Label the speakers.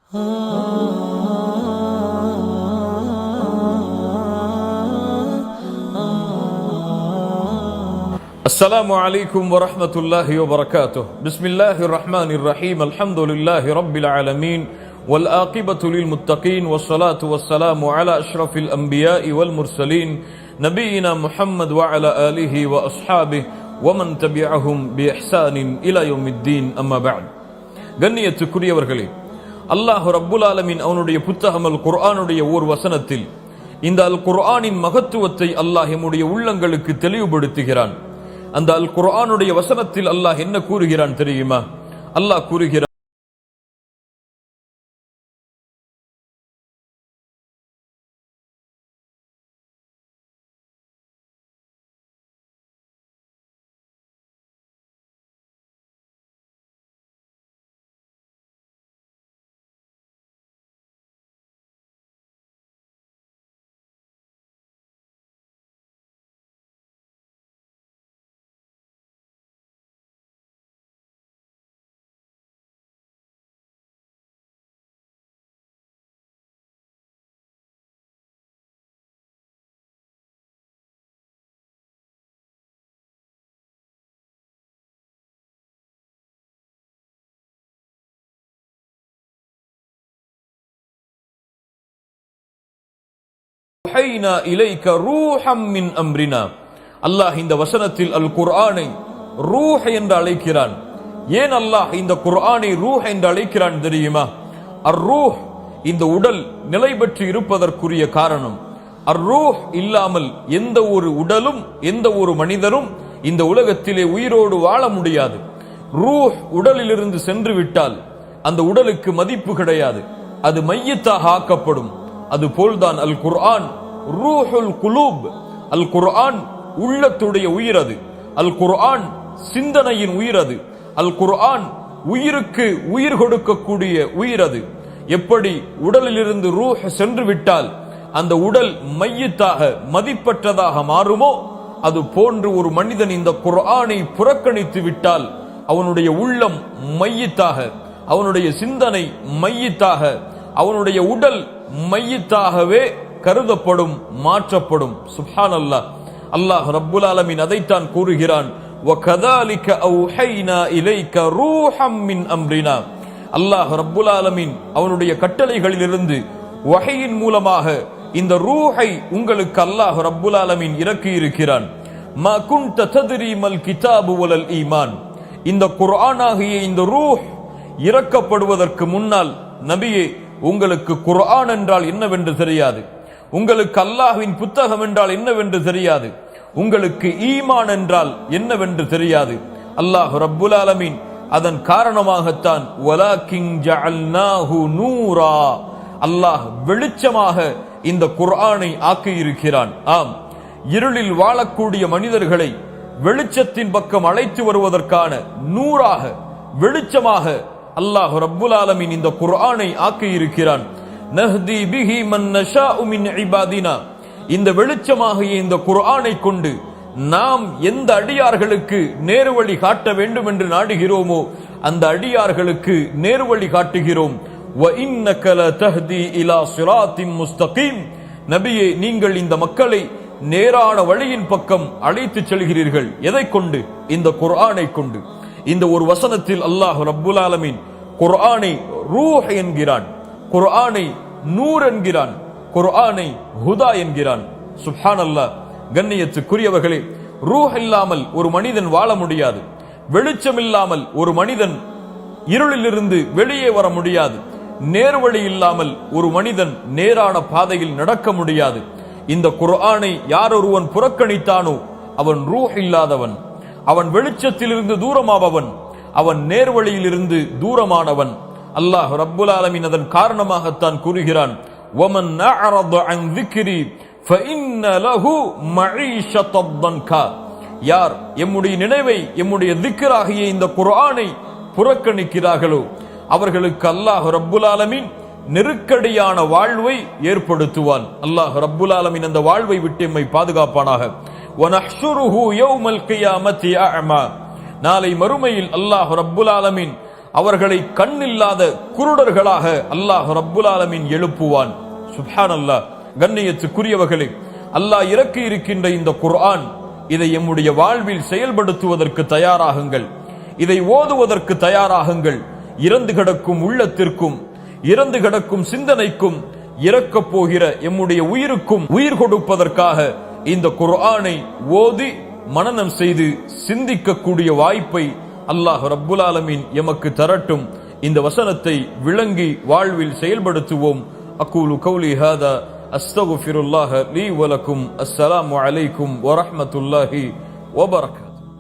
Speaker 1: السلام عليكم ورحمة الله وبركاته. بسم الله الرحمن الرحيم. الحمد لله رب العالمين والعاقبة للمتقين والصلاة والسلام على أشرف الأنبياء والمرسلين نبينا محمد وعلى آله وأصحابه ومن تبعهم بإحسان إلى يوم الدين. أما بعد. கண்ணியத்துக்குரியவர்களே, அல்லாஹ் ரப்புல் ஆலமீன் அவனுடைய புத்தகம் அல் குர்ஆனுடைய ஓர் வசனத்தில் இந்த அல் குர்ஆனின் மகத்துவத்தை அல்லாஹ் நம்முடைய உள்ளங்களுக்கு தெளிவுபடுத்துகிறான். அந்த அல் குர்ஆனுடைய வசனத்தில் அல்லாஹ் என்ன கூறுகிறான் தெரியுமா? அல்லாஹ் கூறுகிறான், அல்லாஹ் இந்த வசனத்தில் அல் குர்ஆனை ரூஹ் என்று அழைக்கிறான். ஏன் அல்லாஹ் இந்த குர்ஆனை ரூஹ் என்று அழைக்கிறான் தெரியுமா? அர்-ரூஹ் இந்த உடல் நிலை பெற்று இருப்பதற்குரிய காரணம். அர்-ரூஹ் இல்லாமல் எந்த ஒரு உடலும் எந்த ஒரு மனிதரும் இந்த உலகத்திலே உயிரோடு வாழ முடியாது. ரூஹ் உடலிலிருந்து சென்று விட்டால் அந்த உடலுக்கு மதிப்பு கிடையாது, அது மையத்தாக ஆக்கப்படும். அது போல்தான் அல் குர்ஆன் ரூஹுல் குலூப். அல் குர்ஆன் உள்ளத்துடைய உயிர் அது. அல் குர்ஆன் சிந்தனையின் உயிர் அது. அல் குர்ஆன் உயிருக்கு உயிர் கொடுக்கக்கூடிய உயிர் அது. எப்படி உடலிலிருந்து ரூஹ் சென்று விட்டால் அந்த உடல் மையத்தாக மதிப்பற்றதாக மாறுமோ, அது போன்று ஒரு மனிதன் இந்த குர்ஆனை புறக்கணித்து விட்டால் அவனுடைய உள்ளம் மையத்தாக, அவனுடைய சிந்தனை மையத்தாக, அவனுடைய உடல் மையத்தாகவே கருதப்படும், மாற்றப்படும். சுப்ஹானல்லாஹ். அல்லாஹ் ரப்புல் ஆலமீன் அதைத்தான் கூறுகிறான், வகதாலிக அவ்ஹைனா இலைக ரூஹம் மின் அம்ரினா. அல்லாஹ் ரப்புல் ஆலமீன் அவனுடைய கட்டளைகளிலிருந்து வஹையின் மூலமாக இந்த ரூஹை உங்களுக்கு அல்லாஹ் ரப்புல் ஆலமீன் இறக்கி இருக்கிறான். மா குன்த தத்ரி மல் கிதாபு வலல் ஈமான். இந்த குர்ஆனாகிய இந்த ரூஹ் இறக்கப்படுவதற்கு முன்னால் நபியே, உங்களுக்கு குர்ஆன் என்றால் என்னவென்று தெரியாது, உங்களுக்கு அல்லாஹ்வின் புத்தகம் என்றால் என்னவென்று தெரியாது, உங்களுக்கு ஈமான் என்றால் என்னவென்று தெரியாது. அல்லாஹ் ரப்புல் ஆலமீன் அதன் காரணமாகத்தான் வலாக்கின் ஜஅல்நாஹு நூரா, அல்லாஹ் வெளிச்சமாக இந்த குர்ஆனை ஆக்கியிருக்கிறான். ஆம், இருளில் வாழக்கூடிய மனிதர்களை வெளிச்சத்தின் பக்கம் அழைத்து வருவதற்கான நூறாக, வெளிச்சமாக அல்லாஹ் ரப்புல் ஆலமீன் இந்த குர்ஆனை ஆக்கியிருக்கிறான். நஹ்தி பிஹி மன் நஷாஉ மின் இபாதினா. இந்த வெளிச்சமாகிய இந்த குர்ஆனை கொண்டு நாம் எந்த அடியார்களுக்கு நேர்வழி காட்ட வேண்டும் என்று நாடுகிறோமோ அந்த அடியார்களுக்கு நேர்வழி காட்டுகிறோம். வ இன்னக லதஹ்தி இலா ஸிராத்தின் முஸ்தகீம். நபியே, நீங்கள் இந்த மக்களை நேரான வழியின் பக்கம் அழைத்து செல்கிறீர்கள். எதை கொண்டு? இந்த குர்ஆனை கொண்டு. இந்த ஒரு வசனத்தில் அல்லாஹ் ரப்புல் ஆலமீன் குர்ஆனை ரூஹ் என்கிறான், குர்ஆனை நூர் என்கிறான், குர்ஆனை ஹுதா என்கிறான். சுப்ஹானல்லாஹ். கண்ணியத்துக்குரியவர்களே, ரூஹ் இல்லாமல் ஒரு மனிதன் வாழ முடியாது. வெளிச்சம் இல்லாமல் ஒரு மனிதன் இருளிலிருந்து வெளியே வர முடியாது. நேர்வழி இல்லாமல் ஒரு மனிதன் நேரான பாதையில் நடக்க முடியாது. இந்த குர்ஆனை யார் ஒருவன் புறக்கணித்தானோ அவன் ரூஹ் இல்லாதவன், அவன் வெளிச்சத்திலிருந்து தூரமாபவன், அவன் நேர்வழியிலிருந்து தூரமானவன். அல்லாஹ் ரப்புல் ஆலமீன் அதன் காரணமாகத்தான் கூறுகிறான், வமன் அஅரத அன் ذிக்ரி ஃபஇன்ன லஹு மஈஷத்தன் தன்கா. யார் எம்முடைய நினைவை, எம்முடைய திக்ராகிய இந்த குர்ஆனை புறக்கணிக்கிறார்களோ அவர்களுக்கு அல்லாஹ் ரப்புல் ஆலமீன் நெருக்கடியான வாழ்வை ஏற்படுத்துவான். அல்லாஹ் ரப்புல் ஆலமீன் அந்த வாழ்வை விட்டு எம்மை பாதுகாப்பானாக. வனஹ்ஷுருஹு யௌமல் கியாமத்தி அஅமா. நாளை மறுமையில் அல்லாஹ் ரப்புல் ஆலமீன் அவர்களை கண்ணில்லாத குருடர்களாக அல்லாஹ் ரப்புல் ஆலமீன் எழுப்புவான். சுப்ஹானல்லாஹ். கண்ணியத்துக்குரியவர்களே, அல்லாஹ் இறக்கி இருக்கின்ற இந்த குர்ஆன், இதை எம்முடைய வாழ்வில் செயல்படுத்துவதற்கு தயாராகுங்கள், இதை ஓதுவதற்கு தயாராகுங்கள். இறந்து கிடக்கும் உள்ளத்திற்கும் இறந்து கிடக்கும் சிந்தனைக்கும் இறக்கப் போகிற எம்முடைய உயிருக்கும் உயிர் கொடுப்பதற்காக இந்த குர்ஆனை ஓதி மனனம் செய்து சிந்திக்கக்கூடிய வாய்ப்பை அல்லாஹ் ரப்புல் ஆலமீன் எமக்கு தரட்டும். இந்த வசனத்தை விளங்கி வாழ்வில் செயல்படுத்துவோம். அகூலு கௌலி ஹாதா அஸ்தக்ஃபிருல்லாஹ லீ வ லக்கும். அஸ்ஸலாமு அலைக்கும் வ ரஹ்மத்துல்லாஹி வ பரகாத்துஹு.